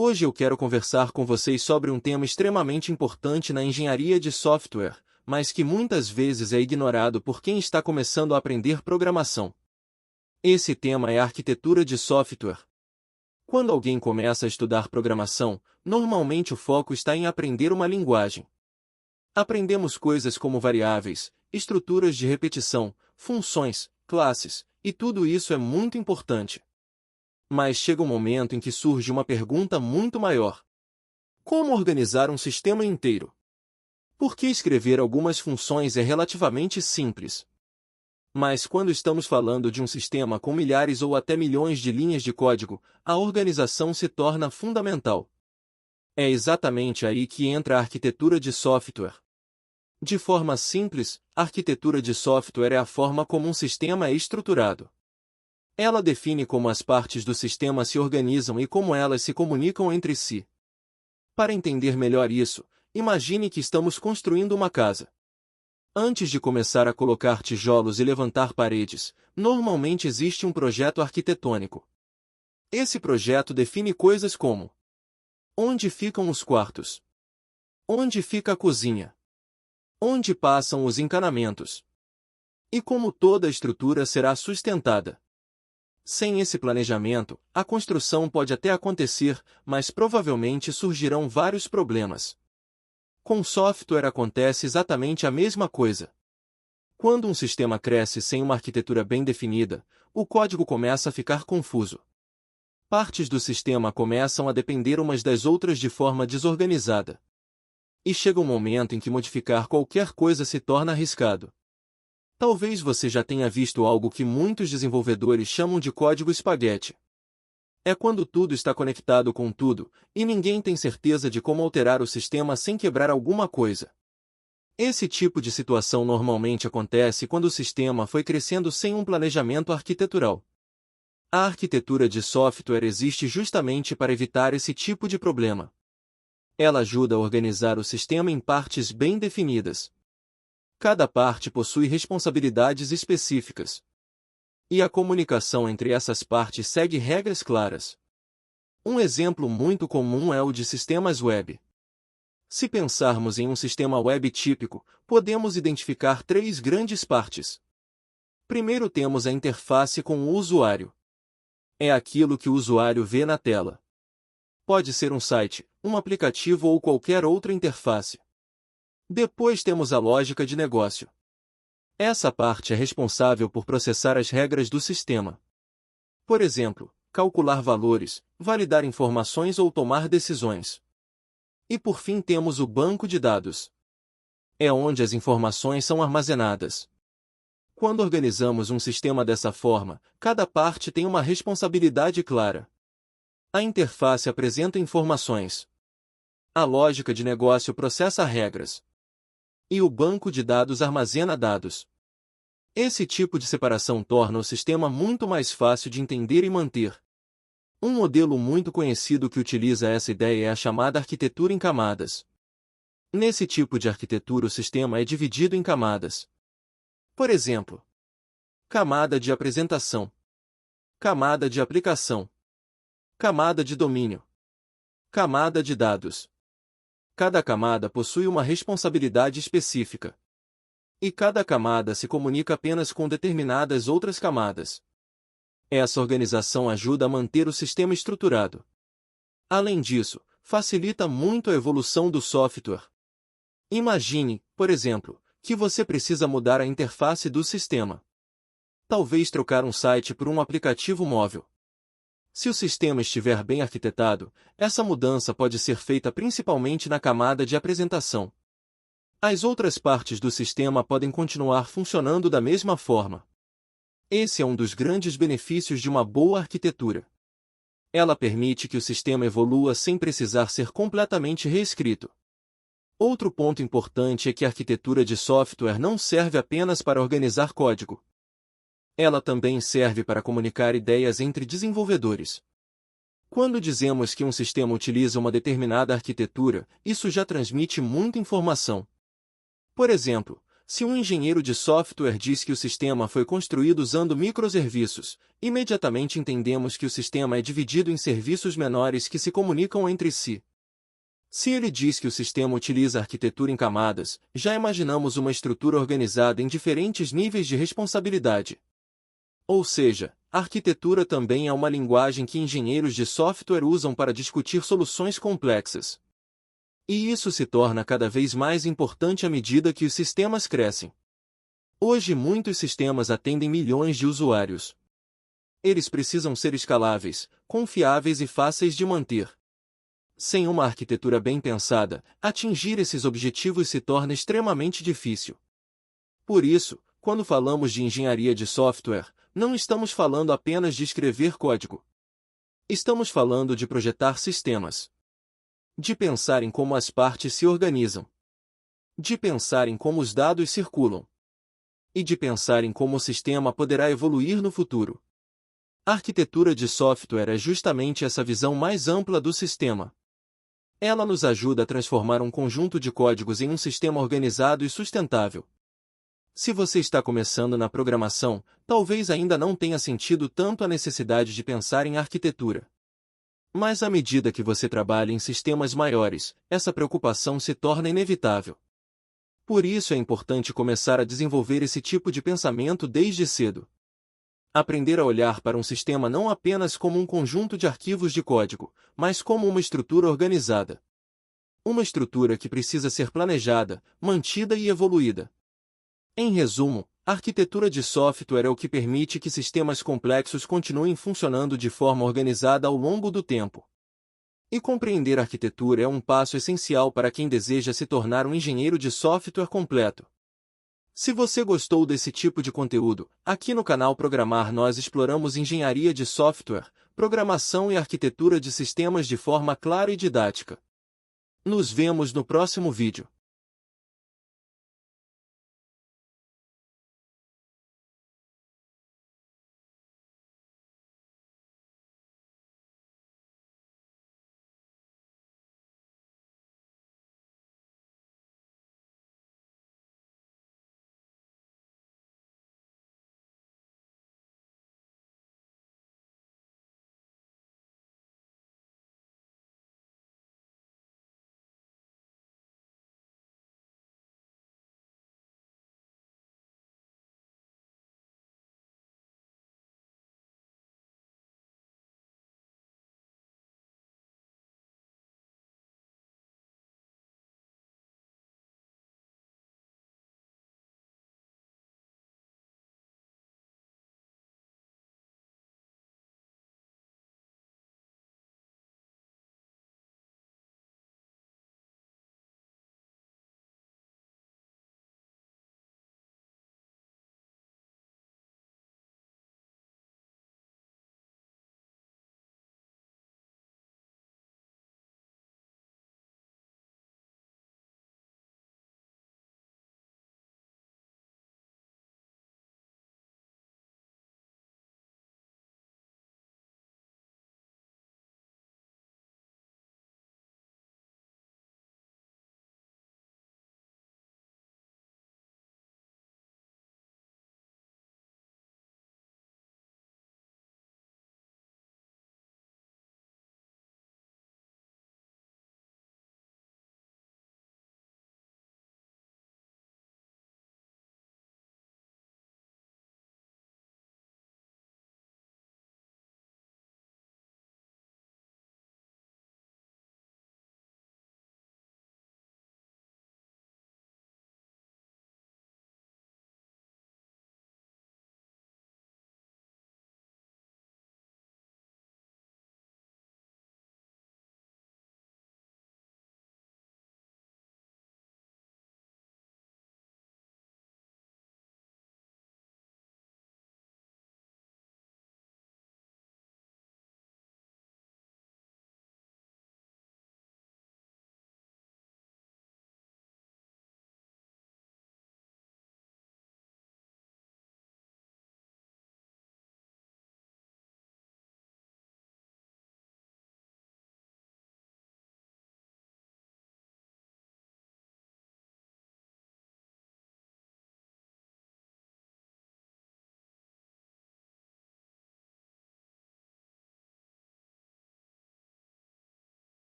Hoje eu quero conversar com vocês sobre um tema extremamente importante na engenharia de software, mas que muitas vezes é ignorado por quem está começando a aprender programação. Esse tema é a arquitetura de software. Quando alguém começa a estudar programação, normalmente o foco está em aprender uma linguagem. Aprendemos coisas como variáveis, estruturas de repetição, funções, classes, e tudo isso é muito importante. Mas chega um momento em que surge uma pergunta muito maior. Como organizar um sistema inteiro? Por que escrever algumas funções é relativamente simples? Mas quando estamos falando de um sistema com milhares ou até milhões de linhas de código, a organização se torna fundamental. É exatamente aí que entra a arquitetura de software. De forma simples, a arquitetura de software é a forma como um sistema é estruturado. Ela define como as partes do sistema se organizam e como elas se comunicam entre si. Para entender melhor isso, imagine que estamos construindo uma casa. Antes de começar a colocar tijolos e levantar paredes, normalmente existe um projeto arquitetônico. Esse projeto define coisas como: onde ficam os quartos? Onde fica a cozinha? Onde passam os encanamentos? E como toda a estrutura será sustentada? Sem esse planejamento, a construção pode até acontecer, mas provavelmente surgirão vários problemas. Com software acontece exatamente a mesma coisa. Quando um sistema cresce sem uma arquitetura bem definida, o código começa a ficar confuso. Partes do sistema começam a depender umas das outras de forma desorganizada. E chega um momento em que modificar qualquer coisa se torna arriscado. Talvez você já tenha visto algo que muitos desenvolvedores chamam de código espaguete. É quando tudo está conectado com tudo, e ninguém tem certeza de como alterar o sistema sem quebrar alguma coisa. Esse tipo de situação normalmente acontece quando o sistema foi crescendo sem um planejamento arquitetural. A arquitetura de software existe justamente para evitar esse tipo de problema. Ela ajuda a organizar o sistema em partes bem definidas. Cada parte possui responsabilidades específicas. E a comunicação entre essas partes segue regras claras. Um exemplo muito comum é o de sistemas web. Se pensarmos em um sistema web típico, podemos identificar três grandes partes. Primeiro temos a interface com o usuário. É aquilo que o usuário vê na tela. Pode ser um site, um aplicativo ou qualquer outra interface. Depois temos a lógica de negócio. Essa parte é responsável por processar as regras do sistema. Por exemplo, calcular valores, validar informações ou tomar decisões. E por fim temos o banco de dados. É onde as informações são armazenadas. Quando organizamos um sistema dessa forma, cada parte tem uma responsabilidade clara. A interface apresenta informações. A lógica de negócio processa regras. E o banco de dados armazena dados. Esse tipo de separação torna o sistema muito mais fácil de entender e manter. Um modelo muito conhecido que utiliza essa ideia é a chamada arquitetura em camadas. Nesse tipo de arquitetura o sistema é dividido em camadas. Por exemplo, camada de apresentação, camada de aplicação, camada de domínio, camada de dados. Cada camada possui uma responsabilidade específica. E cada camada se comunica apenas com determinadas outras camadas. Essa organização ajuda a manter o sistema estruturado. Além disso, facilita muito a evolução do software. Imagine, por exemplo, que você precisa mudar a interface do sistema. Talvez trocar um site por um aplicativo móvel. Se o sistema estiver bem arquitetado, essa mudança pode ser feita principalmente na camada de apresentação. As outras partes do sistema podem continuar funcionando da mesma forma. Esse é um dos grandes benefícios de uma boa arquitetura. Ela permite que o sistema evolua sem precisar ser completamente reescrito. Outro ponto importante é que a arquitetura de software não serve apenas para organizar código. Ela também serve para comunicar ideias entre desenvolvedores. Quando dizemos que um sistema utiliza uma determinada arquitetura, isso já transmite muita informação. Por exemplo, Se um engenheiro de software diz que o sistema foi construído usando microserviços, imediatamente entendemos que o sistema é dividido em serviços menores que se comunicam entre si. Se ele diz que o sistema utiliza arquitetura em camadas, já imaginamos uma estrutura organizada em diferentes níveis de responsabilidade. Ou seja, a arquitetura também é uma linguagem que engenheiros de software usam para discutir soluções complexas. E isso se torna cada vez mais importante à medida que os sistemas crescem. Hoje muitos sistemas atendem milhões de usuários. Eles precisam ser escaláveis, confiáveis e fáceis de manter. Sem uma arquitetura bem pensada, atingir esses objetivos se torna extremamente difícil. Por isso, quando falamos de engenharia de software, não estamos falando apenas de escrever código. Estamos falando de projetar sistemas. De pensar em como as partes se organizam. De pensar em como os dados circulam. E de pensar em como o sistema poderá evoluir no futuro. A arquitetura de software é justamente essa visão mais ampla do sistema. Ela nos ajuda a transformar um conjunto de códigos em um sistema organizado e sustentável. Se você está começando na programação, talvez ainda não tenha sentido tanto a necessidade de pensar em arquitetura. Mas à medida que você trabalha em sistemas maiores, essa preocupação se torna inevitável. Por isso é importante começar a desenvolver esse tipo de pensamento desde cedo. Aprender a olhar para um sistema não apenas como um conjunto de arquivos de código, mas como uma estrutura organizada. Uma estrutura que precisa ser planejada, mantida e evoluída. Em resumo, a arquitetura de software é o que permite que sistemas complexos continuem funcionando de forma organizada ao longo do tempo. E compreender a arquitetura é um passo essencial para quem deseja se tornar um engenheiro de software completo. Se você gostou desse tipo de conteúdo, aqui no canal Programar nós exploramos engenharia de software, programação e arquitetura de sistemas de forma clara e didática. Nos vemos no próximo vídeo.